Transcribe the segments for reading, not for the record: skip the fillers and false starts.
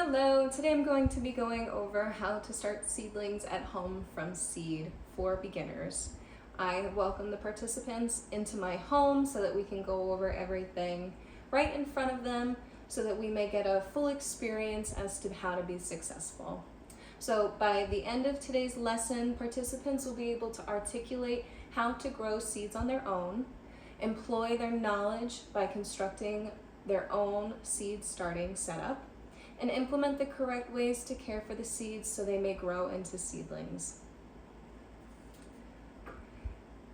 Hello, today I'm going to be going over how to start seedlings at home from seed for beginners. I welcome the participants into my home so that we can go over everything right in front of them so that we may get a full experience as to how to be successful. So by the end of today's lesson, participants will be able to articulate how to grow seeds on their own, employ their knowledge by constructing their own seed starting setup, and implement the correct ways to care for the seeds so they may grow into seedlings.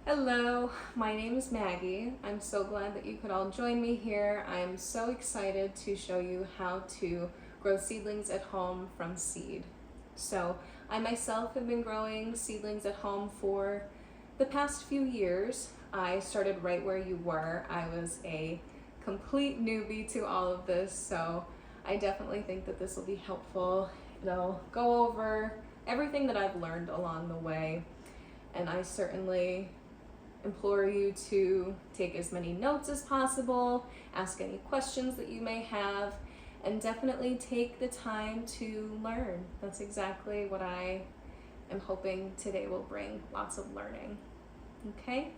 Hello, my name is Maggie. I'm so glad that you could all join me here. I'm so excited to show you how to grow seedlings at home from seed. So I myself have been growing seedlings at home for the past few years. I started right where you were. I was a complete newbie to all of this, so I definitely think that this will be helpful. It'll go over everything that I've learned along the way, and I certainly implore you to take as many notes as possible, ask any questions that you may have, and definitely take the time to learn. That's exactly what I am hoping today will bring, lots of learning. Okay?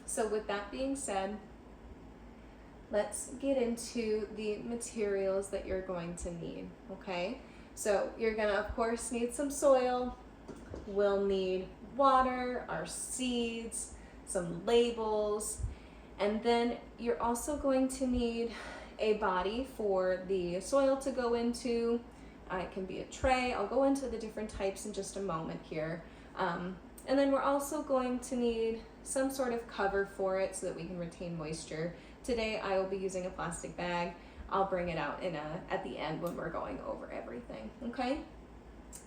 So with that being said, let's get into the materials that you're going to need, okay? So you're gonna, of course, need some soil. We'll need water, our seeds, some labels, and then you're also going to need a body for the soil to go into. It can be a tray. I'll go into the different types in just a moment here. And then we're also going to need some sort of cover for it so that we can retain moisture. Today I will be using a plastic bag. I'll bring it out at the end when we're going over everything, okay?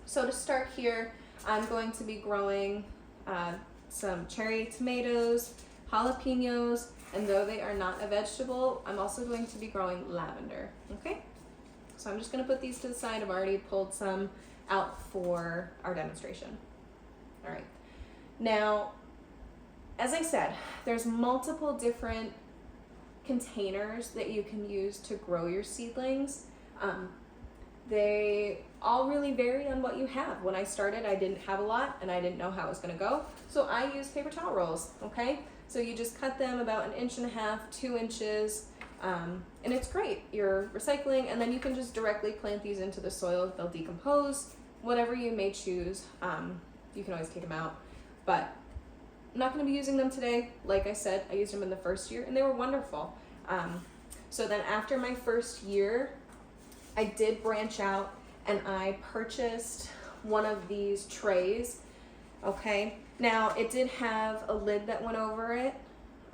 So to start here, I'm going to be growing some cherry tomatoes, jalapenos, and though they are not a vegetable, I'm also going to be growing lavender, okay? So I'm just gonna put these to the side. I've already pulled some out for our demonstration. All right, now, as I said, there's multiple different containers that you can use to grow your seedlings. They all really vary on what you have. When I started, I didn't have a lot and I didn't know how it was gonna go, so I used paper towel rolls, okay? So you just cut them about 1.5 inches, 2 inches, and it's great. You're recycling, and then you can just directly plant these into the soil. They'll decompose, whatever you may choose. You can always take them out, but I'm not going to be using them today. Like I said, I used them in the first year and they were wonderful. So then after my first year, I did branch out and I purchased one of these trays, okay? Now it did have a lid that went over it.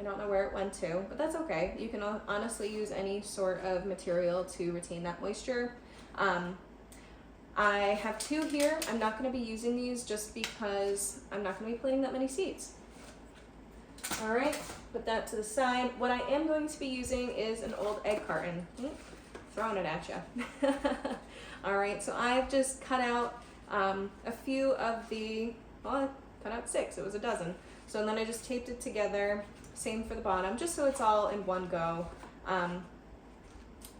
I don't know where it went to, but that's okay. You can honestly use any sort of material to retain that moisture. I have 2 here. I'm not going to be using these just because I'm not going to be planting that many seeds. All right, put that to the side. What I am going to be using is an old egg carton. Throwing it at you. All right, so I've just cut out a few of the, well, I cut out 6, it was a dozen. So then I just taped it together, same for the bottom, just so it's all in one go. And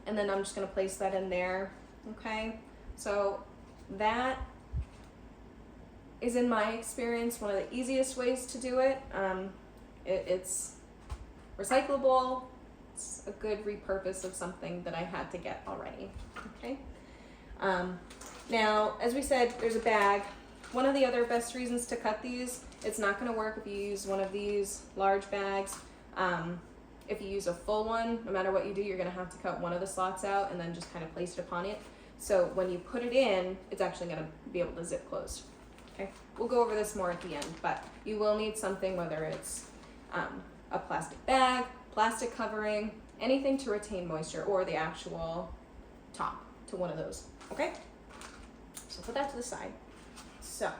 then I'm just gonna place that in there, okay? So that is, in my experience, one of the easiest ways to do it. It's recyclable. It's a good repurpose of something that I had to get already, okay? Now, as we said, there's a bag. One of the other best reasons to cut these, it's not gonna work if you use one of these large bags. If you use a full one, no matter what you do, you're gonna have to cut one of the slots out and then just kind of place it upon it. So when you put it in, it's actually gonna be able to zip close, okay? We'll go over this more at the end, but you will need something, whether it's a plastic bag, plastic covering, anything to retain moisture, or the actual top to one of those, okay? So put that to the side. So,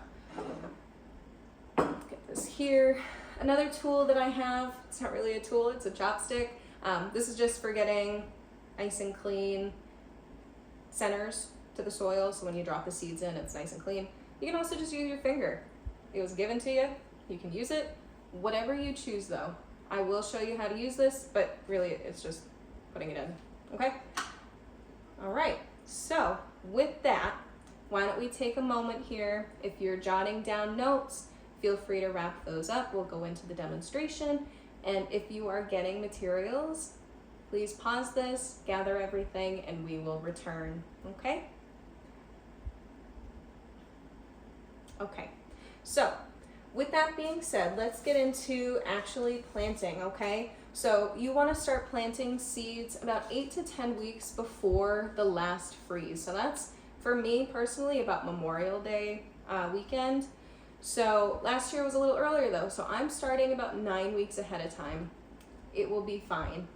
get this here. Another tool that I have, it's not really a tool, it's a chopstick. This is just for getting nice and clean centers to the soil, so when you drop the seeds in, it's nice and clean. You can also just use your finger. It was given to you, you can use it. Whatever you choose though. I will show you how to use this, but really it's just putting it in, okay? All right, so with that, why don't we take a moment here? If you're jotting down notes, feel free to wrap those up. We'll go into the demonstration. And if you are getting materials, please pause this, gather everything, and we will return, okay? Okay, so with that being said, let's get into actually planting, okay? So you want to start planting seeds about 8 to 10 weeks before the last freeze. So that's, for me personally, about Memorial Day weekend. So last year was a little earlier though, so I'm starting about 9 weeks ahead of time. It will be fine.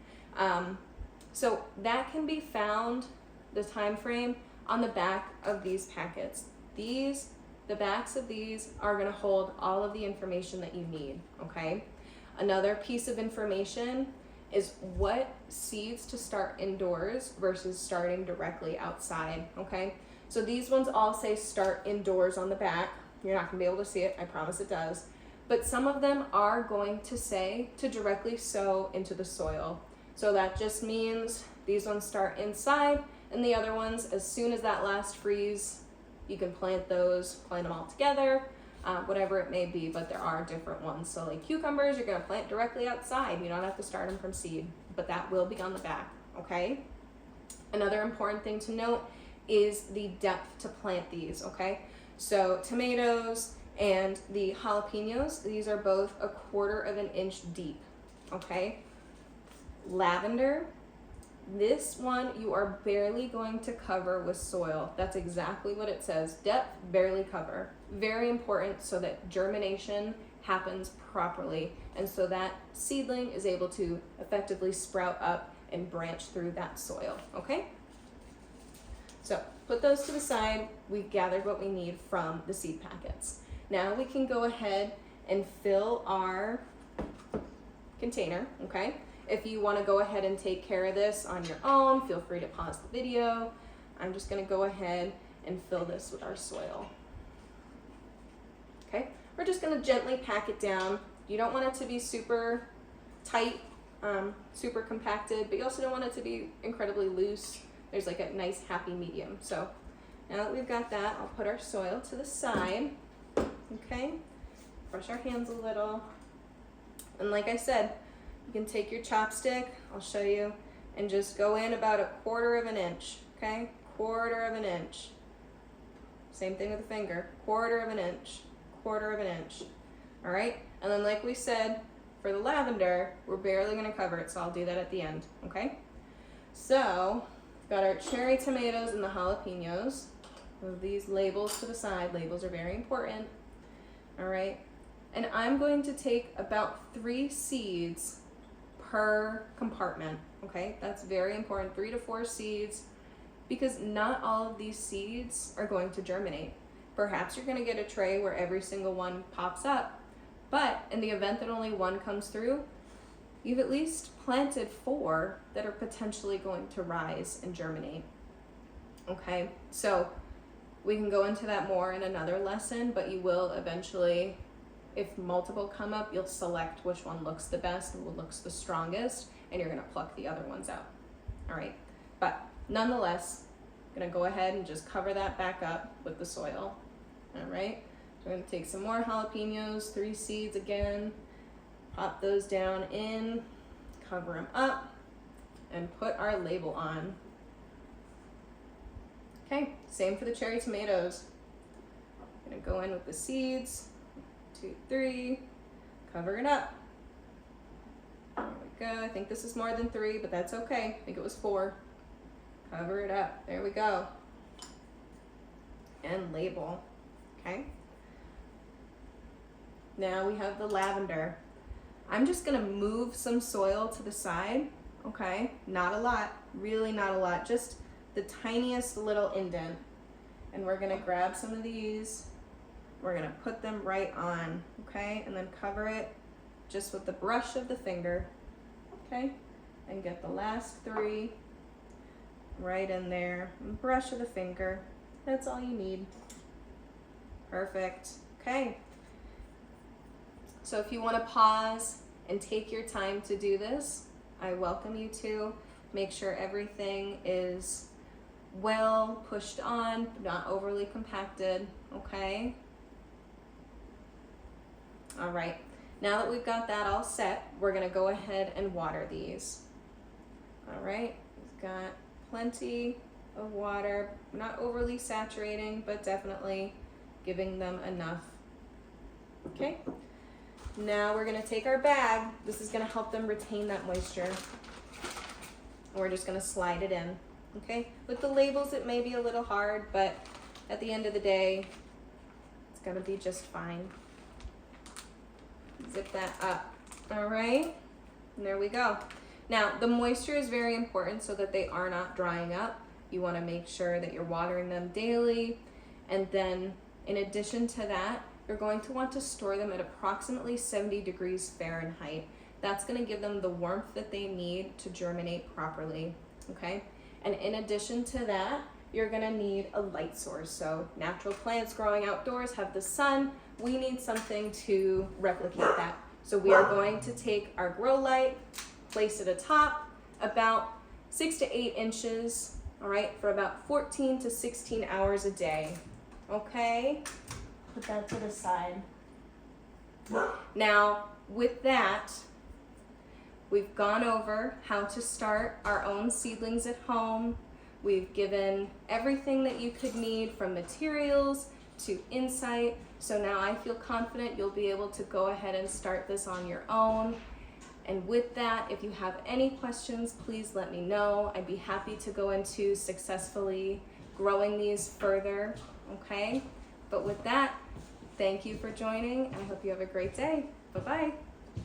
So that can be found, the time frame, on the back of these packets. The backs of these are going to hold all of the information that you need, okay? Another piece of information is what seeds to start indoors versus starting directly outside, okay? So these ones all say start indoors on the back. You're not going to be able to see it, I promise it does. But some of them are going to say to directly sow into the soil. So that just means these ones start inside, and the other ones, as soon as that last freeze, you can plant those, plant them all together, whatever it may be, but there are different ones. So like cucumbers, you're gonna plant directly outside. You don't have to start them from seed, but that will be on the back, okay? Another important thing to note is the depth to plant these, okay? So tomatoes and the jalapenos, these are both 1/4 of an inch deep, okay? Lavender, this one you are barely going to cover with soil. That's exactly what it says. Depth, barely cover. Very important so that germination happens properly and so that seedling is able to effectively sprout up and branch through that soil, okay? So put those to the side. We've gathered what we need from the seed packets. Now we can go ahead and fill our container, okay? If you want to go ahead and take care of this on your own, feel free to pause the video. I'm just going to go ahead and fill this with our soil. Okay, we're just going to gently pack it down. You don't want it to be super tight, super compacted, but you also don't want it to be incredibly loose. There's like a nice happy medium. So now that we've got that, I'll put our soil to the side. Okay, brush our hands a little. And like I said, you can take your chopstick, I'll show you, and just go in about 1/4 of an inch, okay? 1/4 of an inch. Same thing with the finger, 1/4 of an inch, 1/4 of an inch. All right, and then like we said, for the lavender, we're barely gonna cover it, so I'll do that at the end, okay? So, we've got our cherry tomatoes and the jalapenos. Move these labels to the side. Labels are very important, all right? And I'm going to take about 3 seeds per compartment, okay? That's very important, 3 to 4 seeds, because not all of these seeds are going to germinate. Perhaps you're gonna get a tray where every single one pops up, but in the event that only one comes through, you've at least planted 4 that are potentially going to rise and germinate, okay? So we can go into that more in another lesson, but you will eventually, if multiple come up, you'll select which one looks the best and what looks the strongest, and you're gonna pluck the other ones out, all right? But nonetheless, I'm gonna go ahead and just cover that back up with the soil, all right? So we're gonna take some more jalapenos, 3 seeds again, pop those down in, cover them up, and put our label on. Okay, same for the cherry tomatoes. I'm gonna go in with the seeds, 2, 3, cover it up. There we go. I think this is more than 3, but that's okay. I think it was 4. Cover it up. There we go. And label. Okay. Now we have the lavender. I'm just gonna move some soil to the side. Okay, not a lot, really not a lot, just the tiniest little indent. And we're gonna grab some of these. We're gonna put them right on, okay? And then cover it just with the brush of the finger, okay? And get the last 3 right in there. And brush of the finger, that's all you need. Perfect, okay. So if you wanna pause and take your time to do this, I welcome you to. Make sure everything is well pushed on, not overly compacted, okay? All right, now that we've got that all set, we're gonna go ahead and water these. All right, we've got plenty of water, not overly saturating, but definitely giving them enough. Okay, now we're gonna take our bag. This is gonna help them retain that moisture. We're just gonna slide it in, okay? With the labels, it may be a little hard, but at the end of the day, it's gonna be just fine. Zip that up, all right? And there we go. Now, the moisture is very important so that they are not drying up. You wanna make sure that you're watering them daily. And then in addition to that, you're going to want to store them at approximately 70 degrees Fahrenheit. That's gonna give them the warmth that they need to germinate properly, okay? And in addition to that, you're gonna need a light source. So natural plants growing outdoors have the sun. We need something to replicate that. So we are going to take our grow light, place it atop about 6 to 8 inches, all right, for about 14 to 16 hours a day, okay? Put that to the side. Now, with that, we've gone over how to start our own seedlings at home. We've given everything that you could need, from materials to insight. So now I feel confident you'll be able to go ahead and start this on your own. And with that, if you have any questions, please let me know. I'd be happy to go into successfully growing these further, okay? But with that, thank you for joining. I hope you have a great day. Bye-bye.